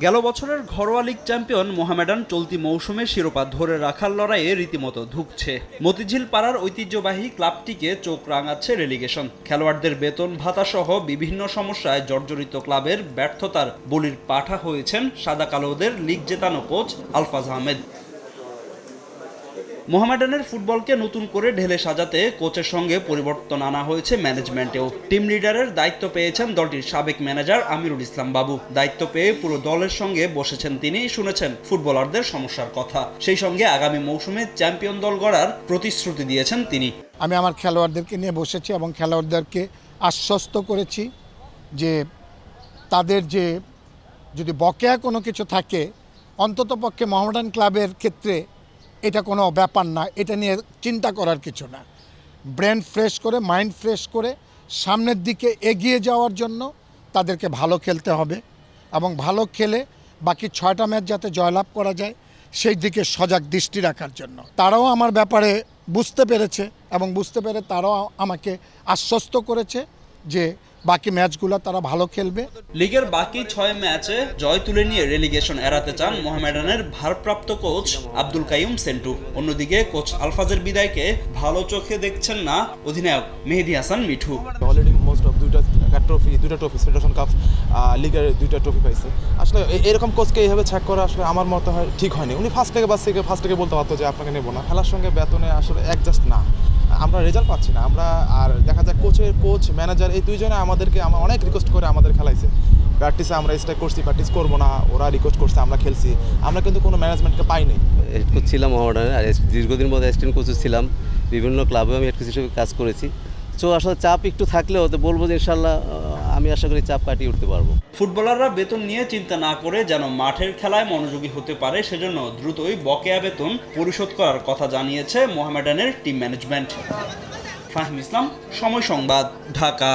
গেল বছরের ঘরোয়া লীগ চ্যাম্পিয়ন মোহামেডান চলতি মৌসুমে শিরোপা ধরে রাখার লড়াইয়ে রীতিমতো ধুঁকছে। মতিঝিল পাড়ার ঐতিহ্যবাহী ক্লাবটিকে চোখ রাঙাচ্ছে রেলিগেশন। খেলোয়াড়দের বেতন ভাতা সহ বিভিন্ন সমস্যায় জর্জরিত ক্লাবের ব্যর্থতার বলির পাঠা হয়েছেন সাদা কালোদের লিগ জেতানো কোচ আলফাজ আহমেদ। মোহামেডানের ফুটবলকে নতুন করে ঢেলে সাজাতে কোচের সঙ্গে পরিবর্তন আনা হয়েছে ম্যানেজমেন্টেও। টিম লিডারের দায়িত্ব পেয়েছেন দলটির সাবেক ম্যানেজার আমিরুল ইসলাম বাবু। দায়িত্ব পেয়ে পুরো দলের সঙ্গে বসেছেন তিনি, শুনেছেন ফুটবলারদের সমস্যার কথা। সেই সঙ্গে আগামী মৌসুমে চ্যাম্পিয়ন দল গড়ার প্রতিশ্রুতি দিয়েছেন তিনি। আমি আমার খেলোয়াড়দেরকে নিয়ে বসেছি এবং খেলোয়াড়দেরকে আশ্বস্ত করেছি যে তাদের যে যদি বকেয়া কোনো কিছু থাকে, অন্ততপক্ষে মোহামেডান ক্লাবের ক্ষেত্রে এটা কোনো ব্যাপার না, এটা নিয়ে চিন্তা করার কিছু না। ব্রেন ফ্রেশ করে, মাইন্ড ফ্রেশ করে সামনের দিকে এগিয়ে যাওয়ার জন্য তাদেরকে ভালো খেলতে হবে এবং ভালো খেলে বাকি 6টা ম্যাচ যাতে জয়লাভ করা যায় সেই দিকে সজাগ দৃষ্টি রাখার জন্য। তারাও আমার ব্যাপারে বুঝতে পেরেছে এবং বুঝতে পেরে তারাও আমাকে আশ্বস্ত করেছে যে বাকি ম্যাচগুলো তারা ভালো খেলবে। লিগের বাকি 6 ম্যাচে জয় তুলে নিয়ে রেলিগেশন এড়াতে চান মোহামেডানের ভারপ্রাপ্ত কোচ আব্দুল কাইয়ুম সেন্টু। অন্যদিকে কোচ আলফাজের বিদায়কে ভালো চোখে দেখছেন না অধিনায়ক Mehedi Hasan Mithu. Already most of দুইটা ট্রফি ফেডারেশন কাপ, লিগের 2টা ট্রফি পাইছে। আসলে এরকম কোচকে এইভাবে ছ্যাক করা আসলে আমার মতে হয় ঠিক হয়নি। উনি ফার্স্ট থেকে বলতে পারতো যে আপনাকে নেবো না। খেলার সঙ্গে বেতনে আসলে অ্যাডজাস্ট না, আমরা রেজাল্ট পাচ্ছি না। আমরা আর দেখা যায় কোচ ম্যানেজার এই দুইজনে আমাদেরকে অনেক রিকোয়েস্ট করে আমাদের খেলাইছে। প্র্যাকটিসে আমরা স্ট্রাইক করছি, প্র্যাকটিস করবো না, ওরা রিকোয়েস্ট করছে, আমরা খেলছি। আমরা কিন্তু কোনো ম্যানেজমেন্টকে পাইনি। হেড কোচ ছিলাম মোহামেডানের, আর দীর্ঘদিন মধ্যে অ্যাসিস্ট্যান্ট কোচ ছিলাম। বিভিন্ন ক্লাবেও আমি হেড কোচ হিসেবে কাজ করেছি। তো আসলে চাপ একটু থাকলেও তো বলবো যে ইনশাল্লাহ আমি আশা করি চাপ কাটিয়ে উঠতে পারবো। ফুটবলাররা বেতন নিয়ে চিন্তা না করে যেন মাঠের খেলায় মনোযোগী হতে পারে, সেজন্য দ্রুতই বকেয়া বেতন পরিশোধ করার কথা জানিয়েছে মোহামেডানের টিম ম্যানেজমেন্ট। ফাহিম ইসলাম, সময় সংবাদ, ঢাকা।